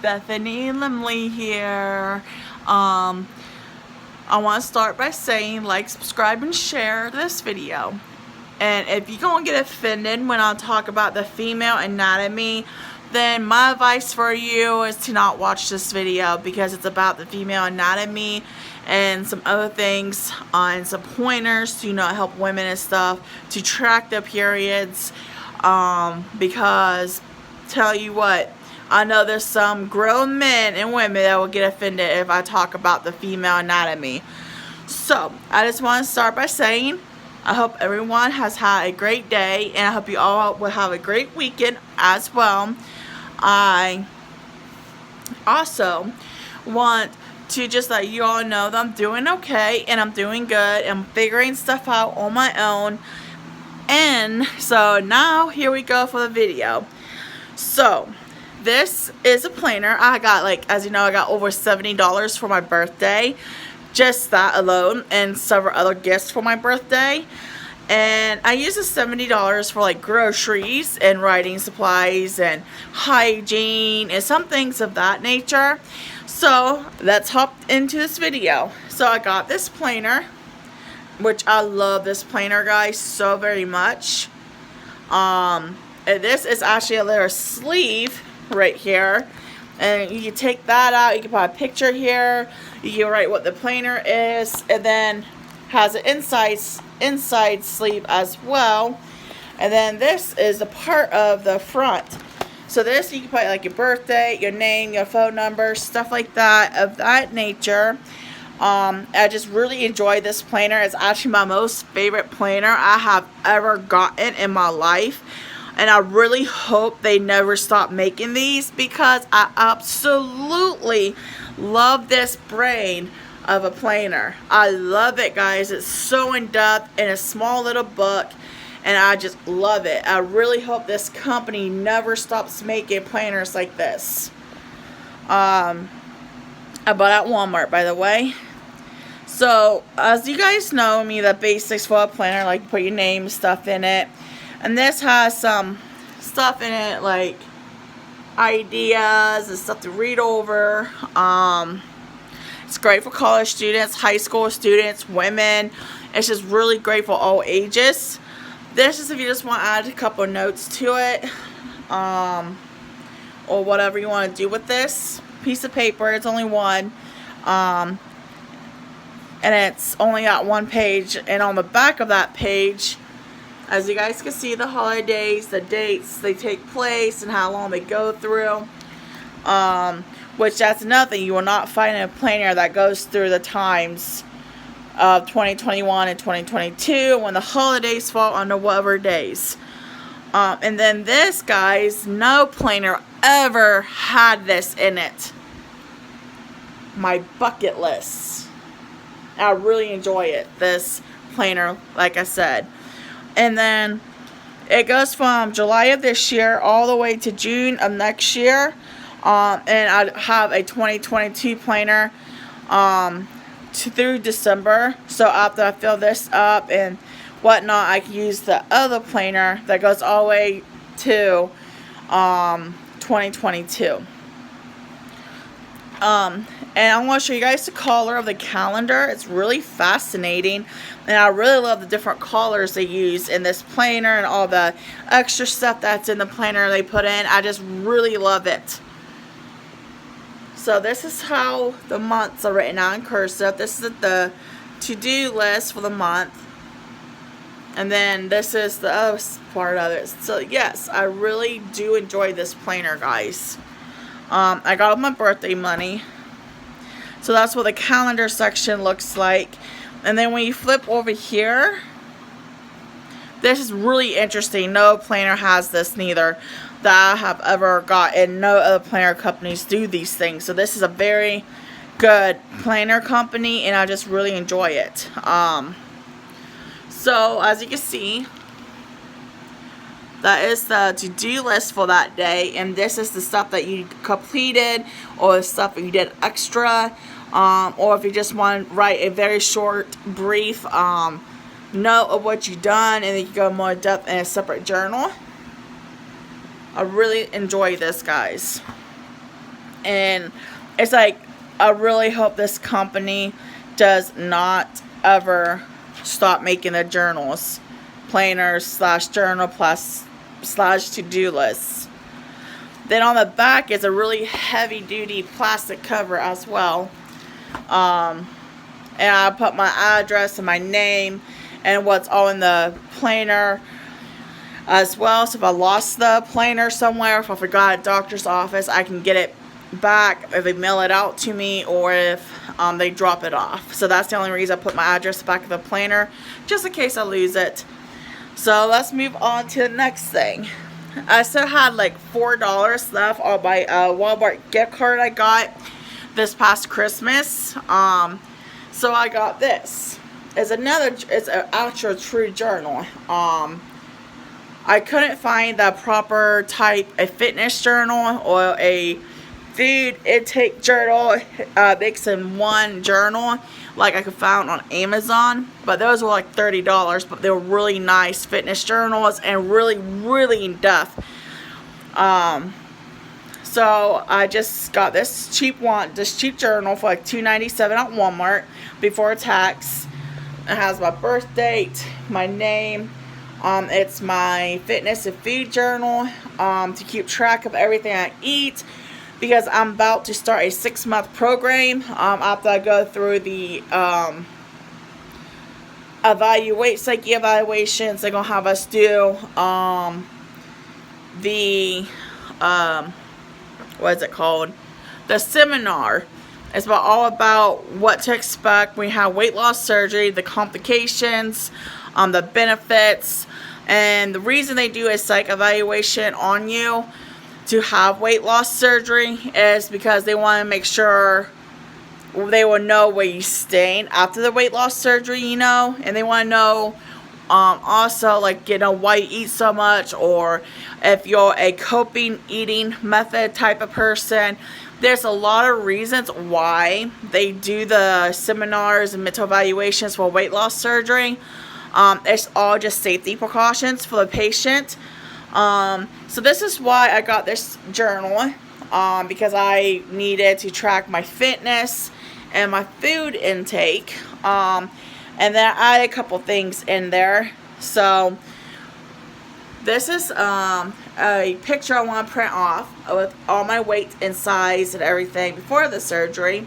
Bethany Limley here. I want to start by saying like, subscribe, and share this video. And if you're going to get offended when I talk about the female anatomy, then my advice for you is to not watch this video, because it's about the female anatomy and some other things and some pointers to help women and stuff to track their periods. Because tell you what, I know there's some grown men and women that will get offended if I talk about the female anatomy. So I just want to start by saying I hope everyone has had a great day, and I hope you all will have a great weekend as well. I also want to just let you all know that I'm doing okay and I'm doing good. I'm figuring stuff out on my own. And so now here we go for the video. So this is a planner. I got, like, as you know, I got over $70 for my birthday. Just that alone, and several other gifts for my birthday. And I use the $70 for like groceries and writing supplies and hygiene and some things of that nature. So let's hop into this video. So I got this planner, which I love this planner, guys, so very much. And this is actually a little sleeve right here, and you can take that out. You can put a picture here. You can write what the planner is, and then has an inside sleeve as well. And then this is a part of the front. So this, you can put like your birthday, your name, your phone number, stuff like that, of that nature. I just really enjoy this planner. It's actually my most favorite planner I have ever gotten in my life. And I really hope they never stop making these, because I absolutely love this brand of a planner. I love it, guys. It's so in-depth in a small little book, and I just love it. I really hope this company never stops making planners like this. I bought at Walmart, by the way. So, as you guys know, the basics for a planner, like put your name, stuff in it. And this has some stuff in it, like ideas and stuff to read over. It's great for college students, high school students, women. It's just really great for all ages. This is if you just want to add a couple of notes to it, or whatever you want to do with this piece of paper. It's only one. And it's only got one page, and on the back of that page, as you guys can see, the holidays, the dates they take place, and how long they go through. Which, that's another thing. You will not find a planner that goes through the times of 2021 and 2022 when the holidays fall under whatever days. And then this, guys, no planner ever had this in it. My bucket list. I really enjoy it, this planner, like I said. And then it goes from July of this year all the way to June of next year. And I have a 2022 planner through December. So after I fill this up and whatnot, I can use the other planner that goes all the way to 2022. And I want to show you guys the color of the calendar. It's really fascinating, and I really love the different colors they use in this planner and all the extra stuff that's in the planner they put in. I just really love it. So this is how the months are written out in cursive. This is the to-do list for the month, and then this is the other part of it. So yes, I really do enjoy this planner, guys. I got all my birthday money. So that's what the calendar section looks like. And then when you flip over here, this is really interesting. No planner has this neither that I have ever gotten. No other planner companies do these things. So this is a very good planner company, and I just really enjoy it. So as you can see, that is the to-do list for that day, and this is the stuff that you completed, or the stuff that you did extra, or if you just want to write a very short, brief note of what you've done, and then you go more in depth in a separate journal. I really enjoy this, guys. And it's like, I really hope this company does not ever stop making the journals, planners slash journal plus slash to-do lists. Then on the back is a really heavy duty plastic cover as well. And I put my address and my name and what's all in the planner as well. So if I lost the planner somewhere, if I forgot at a doctor's office, I can get it back if they mail it out to me, or if they drop it off. So that's the only reason I put my address back of the planner, just in case I lose it. So let's move on to the next thing. I still had like $4 left on my Walmart gift card I got this past Christmas. So I got this. It's an actual true journal. I couldn't find the proper type of fitness journal or a food intake journal mixed in one journal like I could find on Amazon, but those were like $30, but they were really nice fitness journals and really in depth. So I just got this cheap journal for like $2.97 at Walmart before tax. It has my birth date, my name. It's my fitness and food journal to keep track of everything I eat, because I'm about to start a 6-month program after I go through the psyche evaluations. They're gonna have us do what is it called? The seminar. It's all about what to expect when you have weight loss surgery, the complications, the benefits, and the reason they do a psych evaluation on you to have weight loss surgery is because they want to make sure they will know where you stand after the weight loss surgery, you know, and they want to know also, like, you know, why you eat so much, or if you're a coping eating method type of person. There's a lot of reasons why they do the seminars and mental evaluations for weight loss surgery. It's all just safety precautions for the patient. So this is why I got this journal, because I needed to track my fitness and my food intake, and then I added a couple things in there. So this is a picture I want to print off with all my weight and size and everything before the surgery,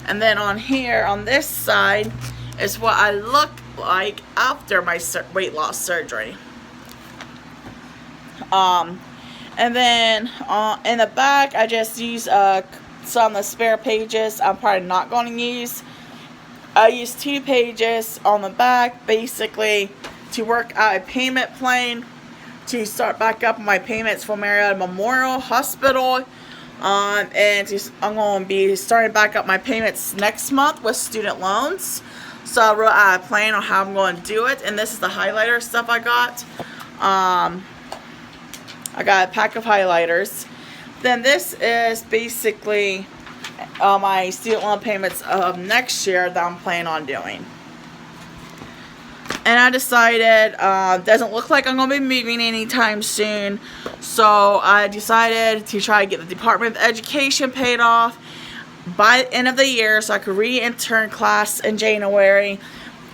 and then on here on this side is what I look like after my weight loss surgery. And then in the back, I just use some of the spare pages I'm probably not going to use. I use 2 pages on the back basically to work out a payment plan to start back up my payments for Marietta Memorial Hospital. And I'm going to be starting back up my payments next month with student loans. So I wrote out a plan on how I'm going to do it. And this is the highlighter stuff I got. I got a pack of highlighters. Then this is basically my student loan payments of next year that I'm planning on doing. And I decided, doesn't look like I'm going to be moving anytime soon. So I decided to try to get the Department of Education paid off by the end of the year so I could re-enter class in January.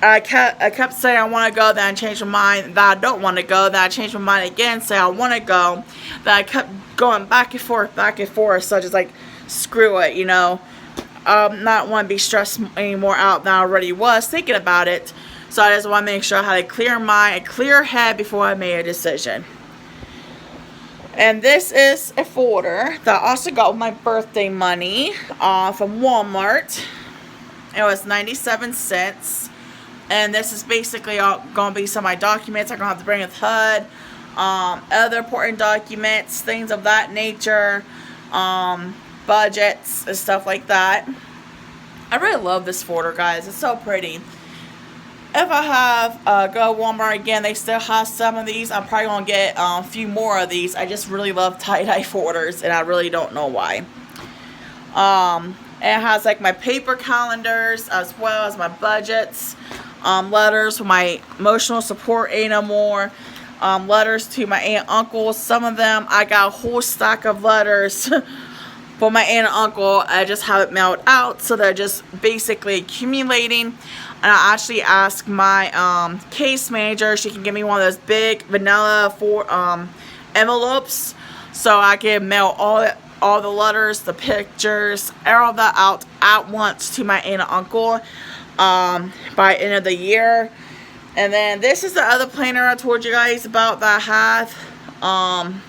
I kept saying I want to go, then I changed my mind that I don't want to go, then I changed my mind again, say I want to go. Then I kept going back and forth, so I just like, screw it, you know. Not want to be stressed any more out than I already was thinking about it. So I just want to make sure I had a clear mind, a clear head before I made a decision. And this is a folder that I also got with my birthday money from Walmart. It was 97 cents. And this is basically going to be some of my documents I'm going to have to bring with HUD. Other important documents, things of that nature. Budgets and stuff like that. I really love this folder, guys. It's so pretty. If I have go to Walmart again, they still have some of these. I'm probably going to get a few more of these. I just really love tie-dye folders, and I really don't know why. It has like my paper calendars as well as my budgets. Letters for my emotional support animal. Letters to my aunt and uncle. Some of them, I got a whole stack of letters for my aunt and uncle. I just have it mailed out, so they're just basically accumulating. And I actually asked my case manager, she can give me one of those big vanilla envelopes, so I can mail all the letters, the pictures, all of that out at once to my aunt and uncle by end of the year. And then this is the other planner I told you guys about that I have.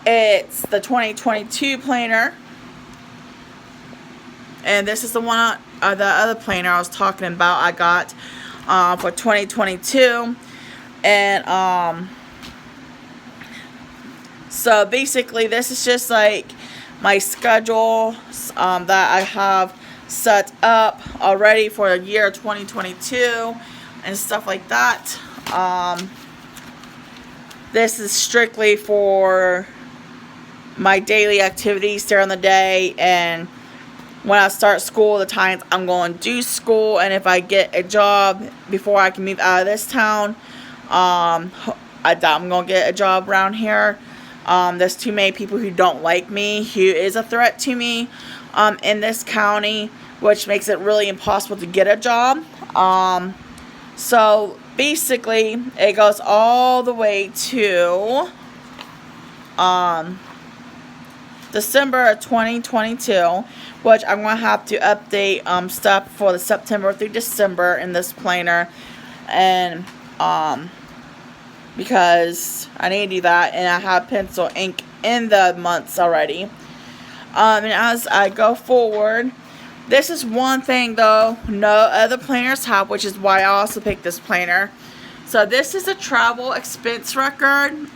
It's the 2022 planner. And this is the one, the other planner I was talking about I got for 2022. And so basically this is just like my schedule that I have set up already for the year 2022 and stuff like that. This is strictly for my daily activities during the day, and when I start school, the times I'm going to do school, and if I get a job before I can move out of this town, I doubt I'm going to get a job around here. There's too many people who don't like me, who is a threat to me in this county, which makes it really impossible to get a job. So basically, it goes all the way to December of 2022, which I'm going to have to update stuff for the September through December in this planner, and because I need to do that, and I have pencil ink in the months already. And as I go forward, this is one thing though no other planners have, which is why I also picked this planner. So this is a travel expense record.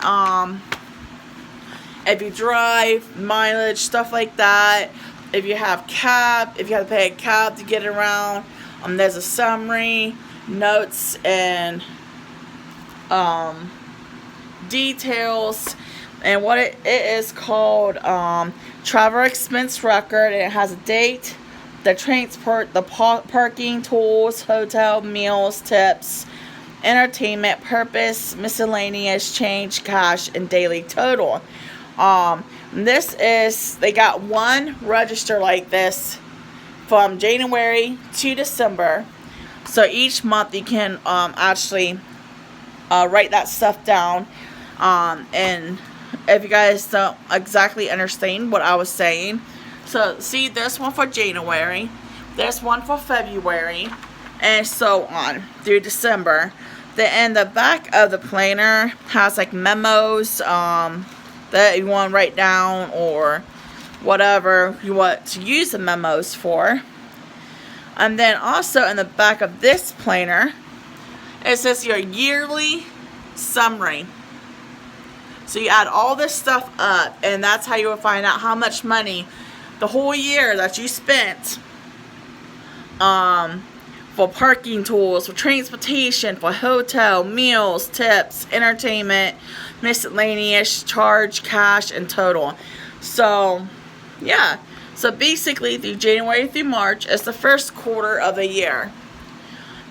If you drive, mileage, stuff like that. If you have cab, if you have to pay a cab to get around, there's a summary, notes, and details. And what it is called travel expense record. And it has a date, the transport, the parking, tools, hotel, meals, tips, entertainment, purpose, miscellaneous, change, cash, and daily total. This is, they got one register like this from January to December. So each month you can actually write that stuff down. And if you guys don't exactly understand what I was saying, so see, there's one for January, there's one for February, and so on through December. And the back of the planner has like memos that you want to write down, or whatever you want to use the memos for. And then also in the back of this planner, it says your yearly summary. So you add all this stuff up, and that's how you will find out how much money the whole year that you spent for parking, tools, for transportation, for hotel, meals, tips, entertainment, miscellaneous, charge, cash, and total. So yeah, so basically through January through March is the first quarter of the year.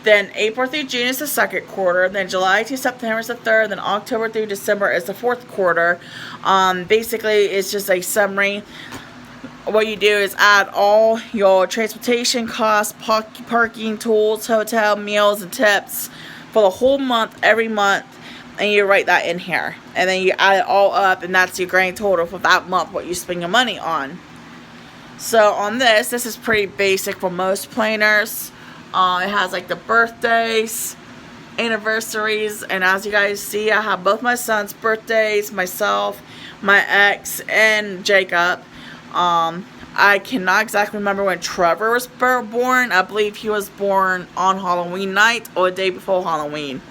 Then April through June is the second quarter. Then July to September is the third. Then October through December is the fourth quarter. Basically, it's just a summary. What you do is add all your transportation costs, parking, tools, hotel, meals, and tips for the whole month, every month, and you write that in here. And then you add it all up, and that's your grand total for that month, what you spend your money on. So on this is pretty basic for most planners. It has like the birthdays, anniversaries, and as you guys see, I have both my son's birthdays, myself, my ex, and Jacob. I cannot exactly remember when Trevor was born. I believe he was born on Halloween night or the day before Halloween.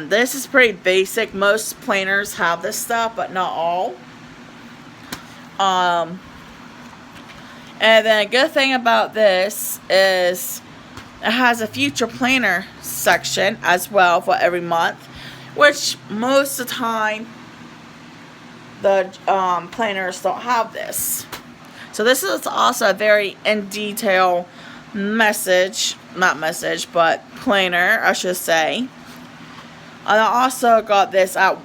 This is pretty basic. Most planners have this stuff, but not all. And then a good thing about this is it has a future planner section as well for every month, which most of the time the planners don't have this. So this is also a very in detail planner, I should say. And I also got this at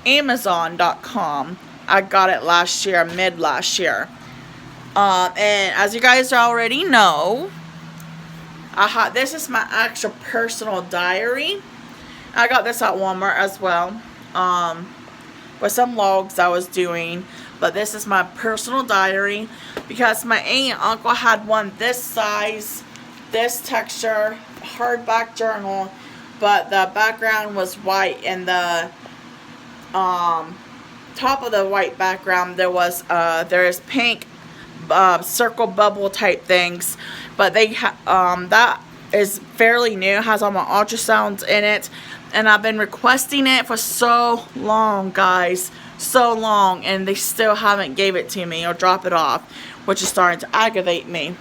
Amazon.com. I got it last year, mid last year. And as you guys already know, this is my actual personal diary. I got this at Walmart as well. With some logs I was doing. But this is my personal diary because my aunt and uncle had one this size, this texture, hardback journal, but the background was white, and the top of the white background there is pink circle bubble type things, but that is fairly new. It has all my ultrasounds in it, and I've been requesting it for so long, guys, so long, and they still haven't gave it to me or drop it off, which is starting to aggravate me.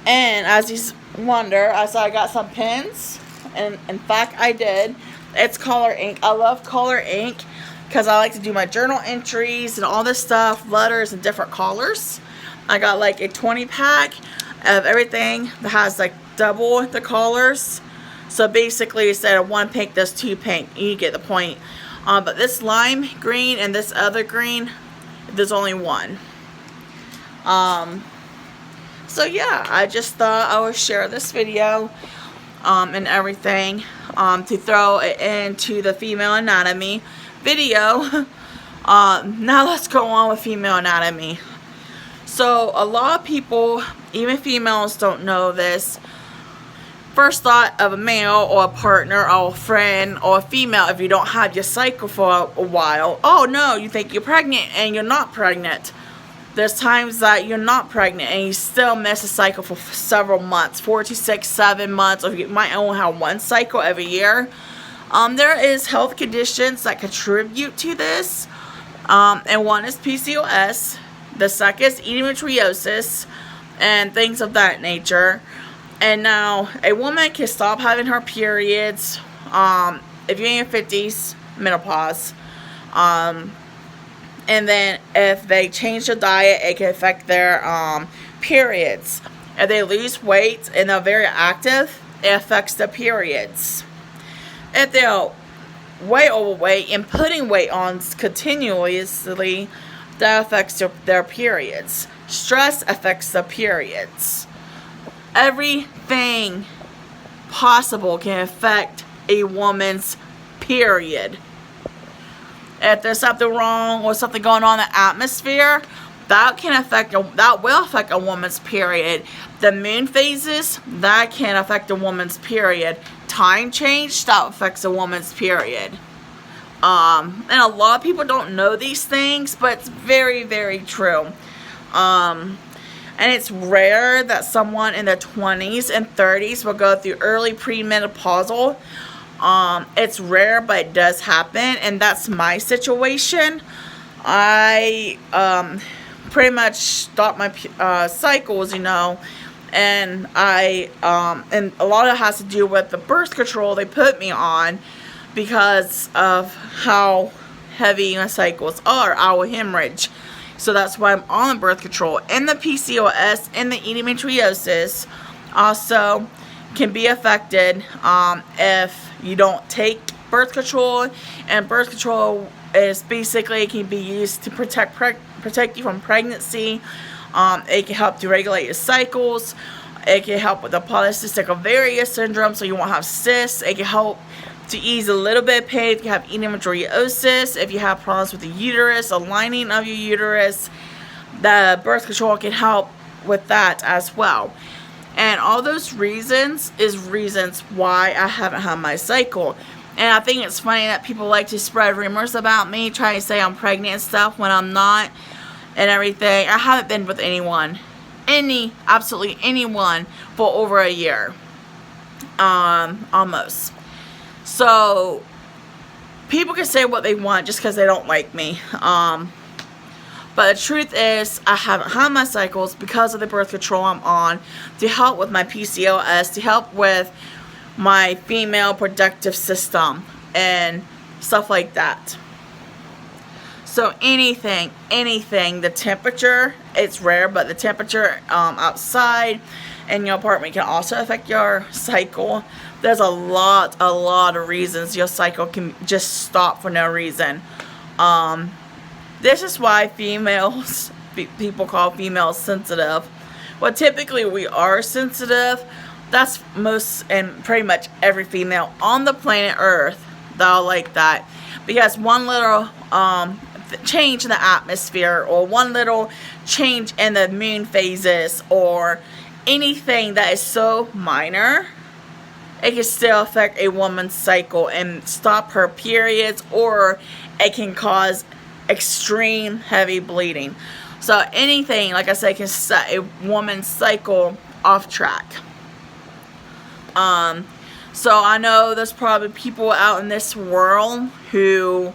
And as you wonder, I said I got some pens, and in fact I did. It's color ink. I love color ink because I like to do my journal entries and all this stuff, letters in different colors. I got like a 20 pack of everything that has like double the colors. So basically, instead of one pink, there's two pink. You get the point. But this lime green and this other green, there's only one. So yeah, I just thought I would share this video and everything to throw it into the female anatomy video. Now let's go on with female anatomy. So a lot of people, even females, don't know this. First thought of a male or a partner or a friend or a female, if you don't have your cycle for a while, oh no, you think you're pregnant and you're not pregnant. There's times that you're not pregnant and you still miss a cycle for several months, 4 to 6, 7 months, or you might only have one cycle every year. There is health conditions that contribute to this, and one is PCOS, the second is endometriosis, and things of that nature. And now, a woman can stop having her periods if you're in your 50s, menopause. And then if they change their diet, it can affect their periods. If they lose weight and they're very active, it affects the periods. If they're way overweight and putting weight on continuously, that affects their periods. Stress affects the periods. Everything possible can affect a woman's period. If there's something wrong or something going on in the atmosphere, that will affect a woman's period. The moon phases, that can affect a woman's period. Time change, that affects a woman's period. And a lot of people don't know these things, but it's very, very true. And it's rare that someone in their 20s and 30s will go through early premenopausal. It's rare, but it does happen, and that's my situation. I pretty much stopped my cycles, and and a lot of it has to do with the birth control they put me on because of how heavy my cycles are. I will hemorrhage. So that's why I'm on birth control. And the PCOS and the endometriosis also can be affected if you don't take birth control. And birth control is basically, it can be used to protect you from pregnancy. It can help to regulate your cycles. It can help with the polycystic ovarian syndrome, so you won't have cysts. It can help to ease a little bit of pain if you have endometriosis, if you have problems with the uterus, the lining of your uterus. The birth control can help with that as well. And all those reasons is reasons why I haven't had my cycle. And I think it's funny that people like to spread rumors about me, trying to say I'm pregnant and stuff when I'm not and everything. I haven't been with anyone, absolutely anyone, for over a year. Almost. So, people can say what they want just because they don't like me. But the truth is, I haven't had my cycles because of the birth control I'm on, to help with my PCOS, to help with my female reproductive system, and stuff like that. So anything, the temperature, it's rare, but the temperature outside in your apartment can also affect your cycle. There's a lot of reasons your cycle can just stop for no reason. This is why people call females sensitive. Well, typically we are sensitive. That's most and pretty much every female on the planet Earth that'll like that, because one little change in the atmosphere, or one little change in the moon phases, or anything that is so minor, it can still affect a woman's cycle and stop her periods, or it can cause extreme heavy bleeding. So anything, like I said, can set a woman's cycle off track. So I know there's probably people out in this world who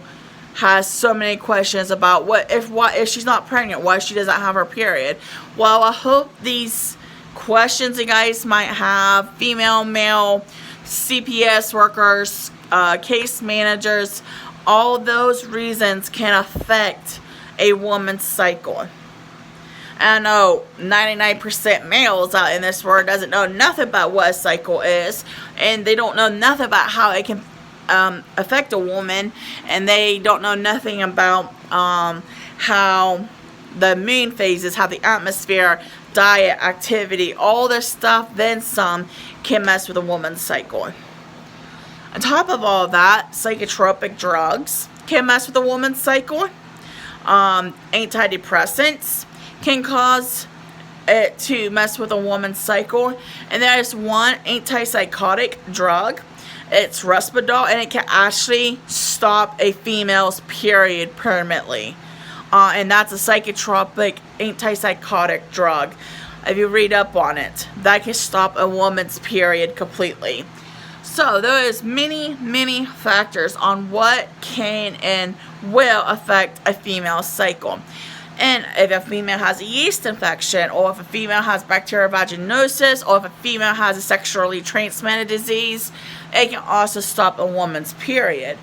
has so many questions about what if she's not pregnant, why she doesn't have her period. Well, I hope these questions you guys might have, female, male, CPS workers, case managers, all those reasons can affect a woman's cycle. I know 99% males out in this world doesn't know nothing about what a cycle is, and they don't know nothing about how it can affect a woman, and they don't know nothing about how the moon phases, how the atmosphere, diet, activity, all this stuff, then some, can mess with a woman's cycle. On top of all that, psychotropic drugs can mess with a woman's cycle. Antidepressants can cause it to mess with a woman's cycle. And there is one antipsychotic drug. It's Risperdal, and it can actually stop a female's period permanently. And that's a psychotropic antipsychotic drug. If you read up on it, that can stop a woman's period completely. So there is many factors on what can and will affect a female's cycle. And if a female has a yeast infection, or if a female has bacterial vaginosis, or if a female has a sexually transmitted disease, it can also stop a woman's period.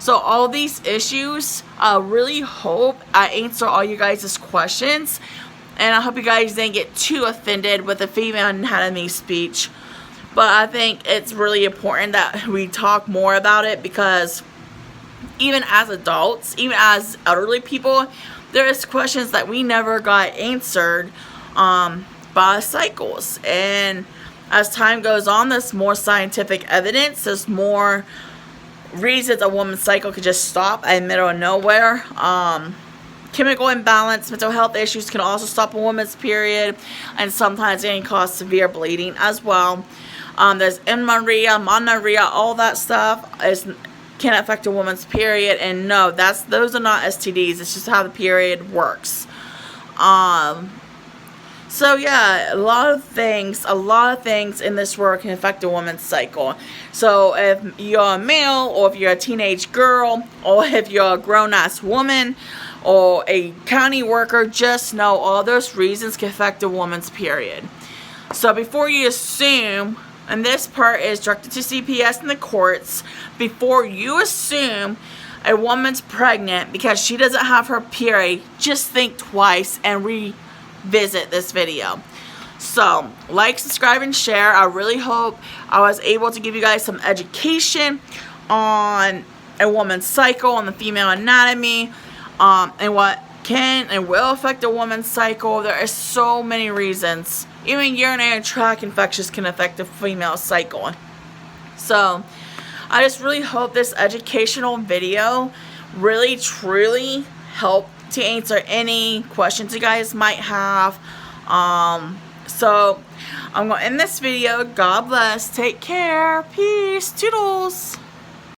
So all these issues, I really hope I answer all you guys' questions. And I hope you guys didn't get too offended with the female anatomy speech. But I think it's really important that we talk more about it, because even as adults, even as elderly people, there is questions that we never got answered by cycles. And as time goes on, there's more scientific evidence. There's more reasons a woman's cycle could just stop in the middle of nowhere. Chemical imbalance, mental health issues can also stop a woman's period, and sometimes it can cause severe bleeding as well. There's amenorrhea, monorrhea, all that stuff can affect a woman's period, and no, those are not STDs. It's just how the period works. So yeah, a lot of things in this world can affect a woman's cycle. So if you're a male, or if you're a teenage girl, or if you're a grown-ass woman, or a county worker, just know all those reasons can affect a woman's period. So before you assume, and this part is directed to CPS and the courts, before you assume a woman's pregnant because she doesn't have her period, just think twice and revisit this video. So, like, subscribe, and share. I really hope I was able to give you guys some education on a woman's cycle, on the female anatomy, and what can and will affect a woman's cycle. There are so many reasons. Even urinary tract infections can affect a female cycle. So, I just really hope this educational video really, truly helped to answer any questions you guys might have. So, I'm going to end this video. God bless. Take care. Peace. Toodles.